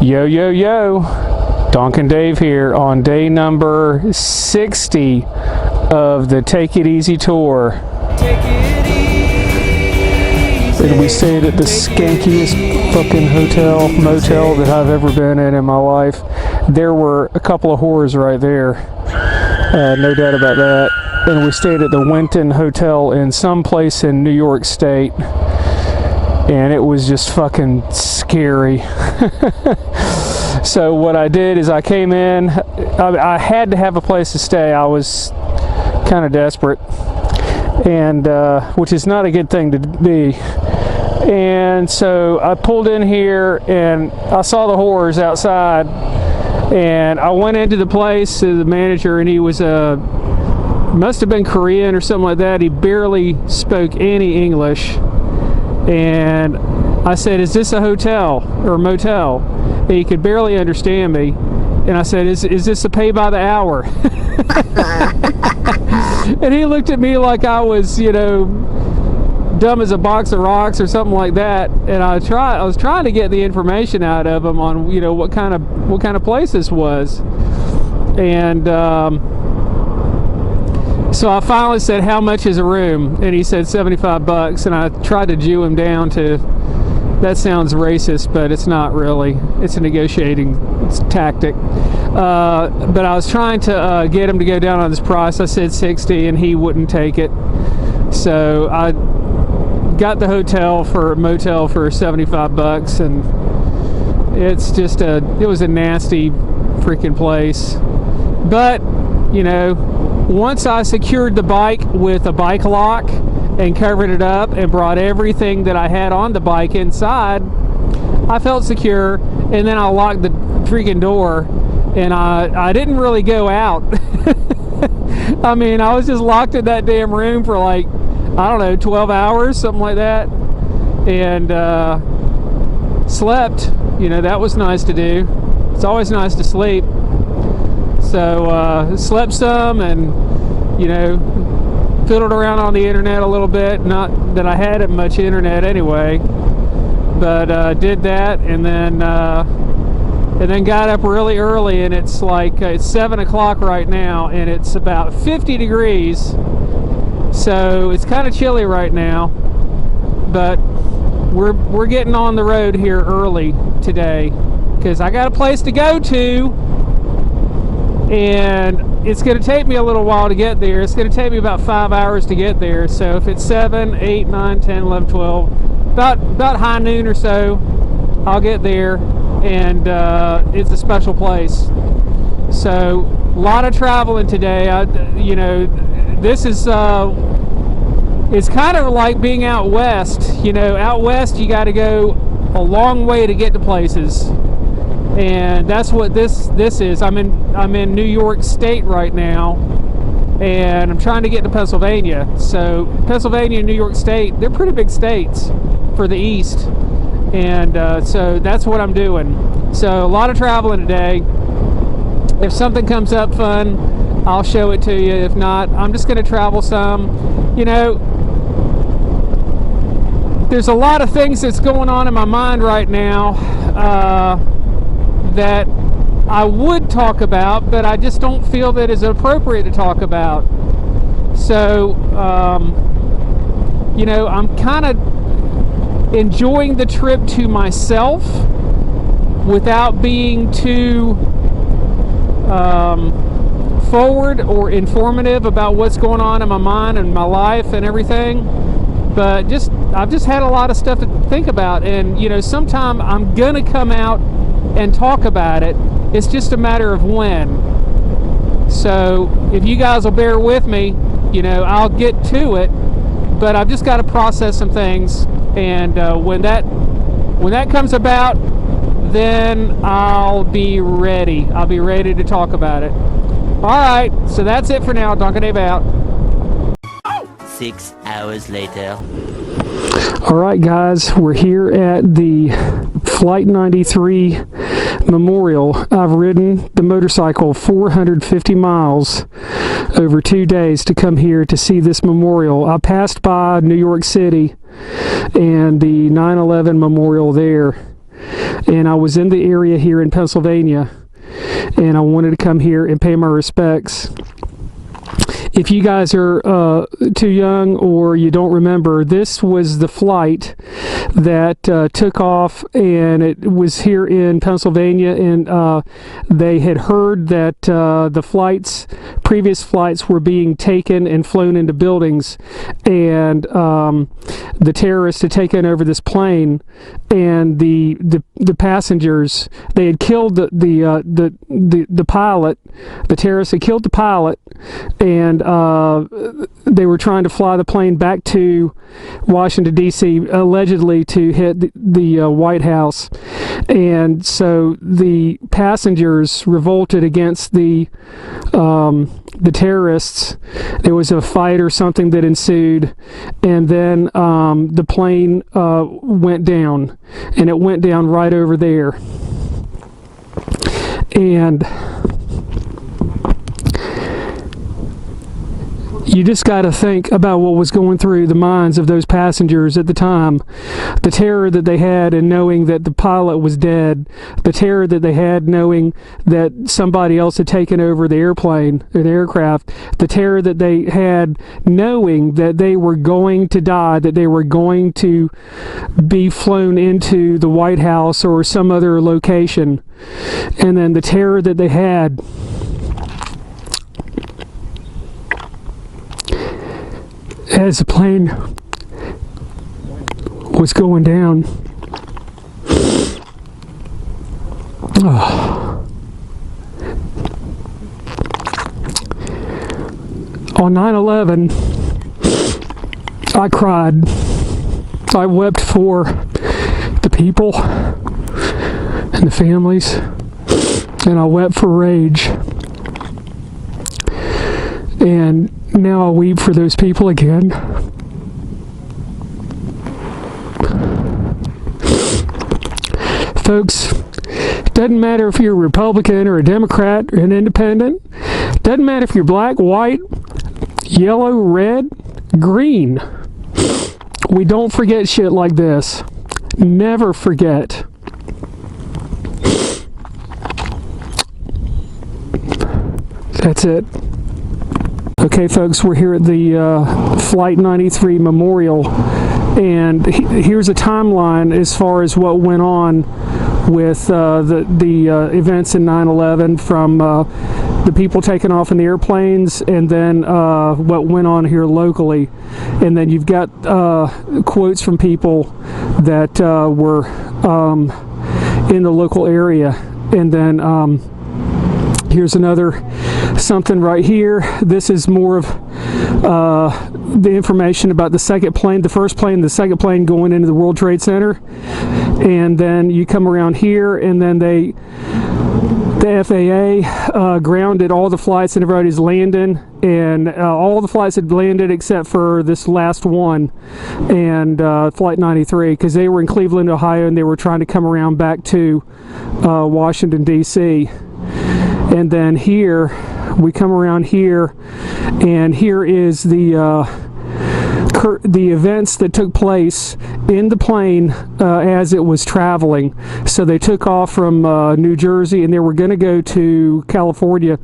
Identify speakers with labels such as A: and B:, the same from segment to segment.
A: Yo, yo, yo. DonknDave here on day number 60 of the Take It Easy tour. Take it easy. And we stayed at the skankiest fucking motel that I've ever been in my life. There were a couple of whores right there. No doubt about that. And we stayed at the Winton Hotel in some place in New York State. And it was just fucking scary. So what I did is I came in. I had to have a place to stay. I was kind of desperate, and which is not a good thing to be. And so I pulled in here, and I saw the whores outside. And I went into the place to the manager, and he was must have been Korean or something like that. He barely spoke any English. And I said, "Is this a hotel or a motel?" And he could barely understand me. And I said, "Is this a pay by the hour?" And he looked at me like I was, dumb as a box of rocks or something like that. And I was trying to get the information out of him on, what kind of place this was. And so I finally said, "How much is a room?" And he said $75. And I tried to Jew him down to, that sounds racist, but it's not really. It's a negotiating tactic. But I was trying to get him to go down on this price. I said 60, and he wouldn't take it. So I got the motel for $75, and it's just it was a nasty freaking place. But once I secured the bike with a bike lock and covered it up and brought everything that I had on the bike inside, I felt secure. And then I locked the freaking door, and I didn't really go out. I mean, I was just locked in that damn room for 12 hours, something like that, and slept. That was nice to do. It's always nice to sleep. So slept some, and fiddled around on the internet a little bit. Not that I had much internet anyway, but did that, and then got up really early. And it's it's 7 o'clock right now, and it's about 50 degrees. So it's kind of chilly right now, but we're getting on the road here early today because I got a place to go to, and it's going to take me a little while to get there. It's going to take me about 5 hours to get there. So if it's 7, 8, 9, 10, 11, 12, about high noon or so, I'll get there, and it's a special place. So a lot of traveling today. This is it's kind of like being out west. Out west you got to go a long way to get to places, and that's what this is. I'm in New York State right now, and I'm trying to get to Pennsylvania. So Pennsylvania and New York State, they're pretty big states for the east, and so that's what I'm doing. So a lot of traveling today. If something comes up fun, I'll show it to you. If not, I'm just going to travel some. There's a lot of things that's going on in my mind right now that I would talk about, but I just don't feel that it's appropriate to talk about. So, I'm kind of enjoying the trip to myself without being too forward or informative about what's going on in my mind and my life and everything. But I've just had a lot of stuff to think about, and sometime I'm gonna come out and talk about it. It's just a matter of when. So if you guys will bear with me, I'll get to it. But I've just got to process some things, and when that comes about, then I'll be ready. I'll be ready to talk about it. All right, so that's it for now. DonknDave out.
B: 6 hours later.
A: All right, guys, we're here at the Flight 93 Memorial. I've ridden the motorcycle 450 miles over 2 days to come here to see this memorial. I passed by New York City and the 9/11 memorial there. and I was in the area here in Pennsylvania, and I wanted to come here and pay my respects. If you guys are too young or you don't remember, this was the flight that took off, and it was here in Pennsylvania, and they had heard that the previous flights were being taken and flown into buildings, and the terrorists had taken over this plane, and the passengers, they had killed the pilot. The terrorists had killed the pilot, and they were trying to fly the plane back to Washington, D.C., allegedly to hit the White House. And so the passengers revolted against the terrorists. There was a fight or something that ensued, and then the plane went down, and it went down right over there. And you just got to think about what was going through the minds of those passengers at the time. The terror that they had in knowing that the pilot was dead. The terror that they had knowing that somebody else had taken over the airplane or the aircraft. The terror that they had knowing that they were going to die, that they were going to be flown into the White House or some other location. And then the terror that they had as the plane was going down. On 9/11, I cried. I wept for the people and the families, and I wept for rage. And now I weep for those people again. Folks, it doesn't matter if you're a Republican or a Democrat or an independent. It doesn't matter if you're black, white, yellow, red, green. We don't forget shit like this. Never forget. That's it. Okay, folks, we're here at the Flight 93 Memorial, and here's a timeline as far as what went on with the events in 9/11, from the people taking off in the airplanes, and then what went on here locally. And then you've got quotes from people that were in the local area. And then here's another something right here. This is more of the information about the second plane, the first plane, the second plane going into the World Trade Center. And then you come around here, and then the FAA grounded all the flights, and everybody's landing, and all the flights had landed except for this last one, and Flight 93, because they were in Cleveland, Ohio, and they were trying to come around back to Washington, D.C. And then here, we come around here, and here is the events that took place in the plane as it was traveling. So they took off from New Jersey, and they were going to go to California,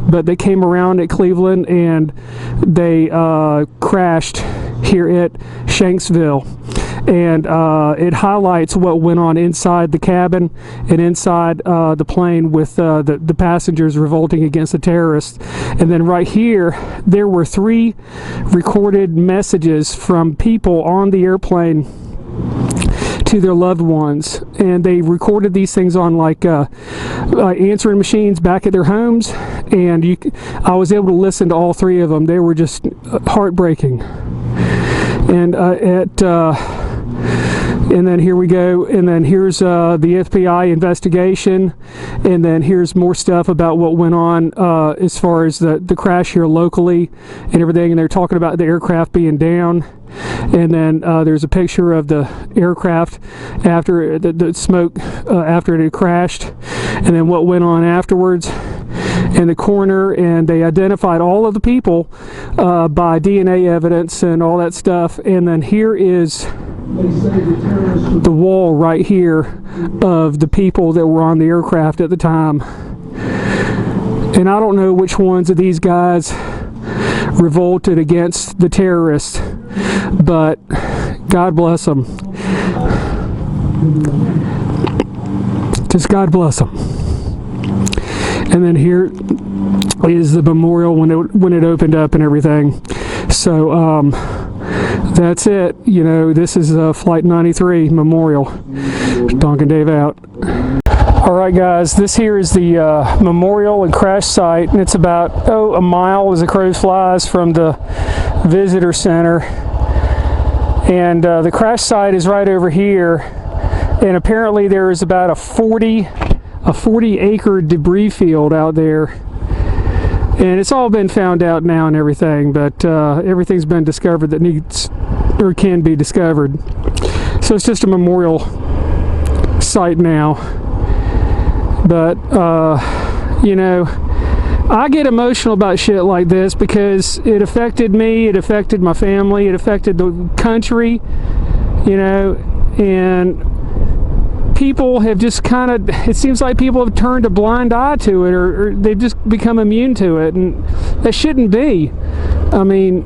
A: but they came around at Cleveland, and they crashed here at Shanksville. And it highlights what went on inside the cabin and inside the plane with the passengers revolting against the terrorists. And then right here, there were 3 recorded messages from people on the airplane to their loved ones, and they recorded these things on like answering machines back at their homes, and I was able to listen to all 3 of them. They were just heartbreaking. And and then here we go, and then here's the FBI investigation, and then here's more stuff about what went on as far as the crash here locally and everything, and they're talking about the aircraft being down. And then there's a picture of the aircraft after the smoke after it had crashed, and then what went on afterwards in the corner, and they identified all of the people by DNA evidence and all that stuff. And then here is the wall right here of the people that were on the aircraft at the time. And I don't know which ones of these guys revolted against the terrorists, but God bless them. Just God bless them. And then here is the memorial when it opened up and everything. So that's it. You know, this is Flight 93 Memorial. DonknDave out. Alright guys, this here is the memorial and crash site, and it's about a mile as the crow flies from the visitor center. And the crash site is right over here, and apparently there is about a 40 acre debris field out there, and it's all been found out now and everything, but everything's been discovered that needs or can be discovered. So it's just a memorial site now. But you know, I get emotional about shit like this because it affected me, it affected my family, it affected the country, you know, and people have just kind of, it seems like people have turned a blind eye to it, or they've just become immune to it, and that shouldn't be. I mean,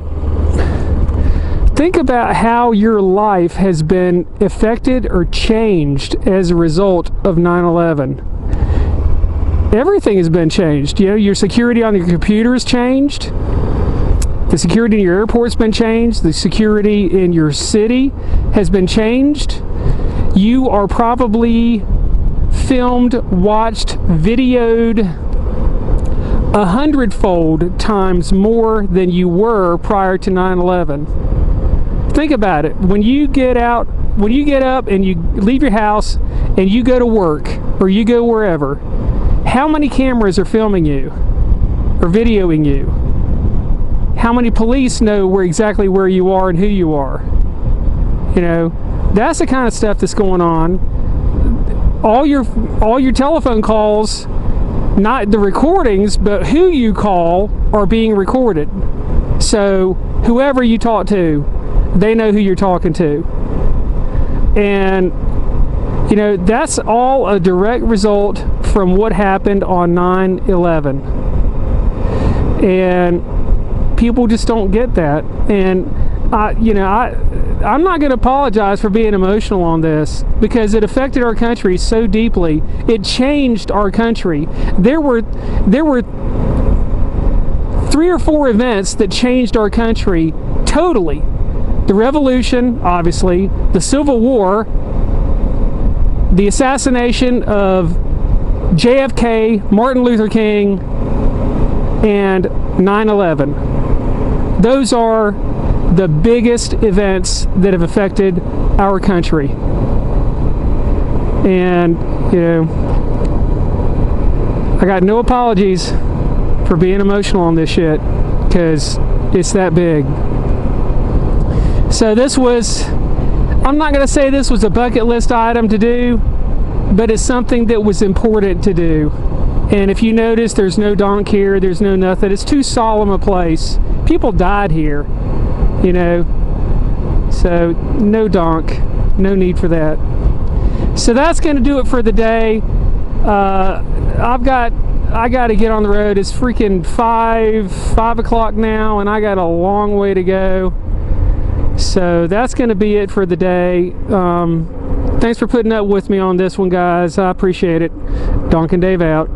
A: think about how your life has been affected or changed as a result of 9/11. Everything has been changed. You know, your security on your computer has changed. The security in your airport's been changed. The security in your city has been changed. You are probably filmed, watched, videoed 100-fold times more than you were prior to 9/11. Think about it. When you get up and you leave your house and you go to work or you go wherever, how many cameras are filming you or videoing you? How many police know exactly where you are and who you are? You know, that's the kind of stuff that's going on. All your telephone calls, not the recordings, but who you call, are being recorded. So whoever you talk to, they know who you're talking to. And you know, that's all a direct result from what happened on 9/11. And people just don't get that. And I'm not going to apologize for being emotional on this, because it affected our country so deeply. It changed our country. There were 3 or 4 events that changed our country totally. The Revolution, obviously, the Civil War, the assassination of JFK, Martin Luther King, and 9/11. Those are the biggest events that have affected our country. And, you know, I got no apologies for being emotional on this shit, because it's that big. So this was, I'm not going to say this was a bucket list item to do, but it's something that was important to do. And if you notice, there's no donk here, there's no nothing. It's too solemn a place. People died here, you know. So no donk, no need for that. So that's going to do it for the day. I got to get on the road. It's freaking 5 o'clock now, and I got a long way to go. So that's going to be it for the day. Thanks for putting up with me on this one, guys. I appreciate it. DonknDave out.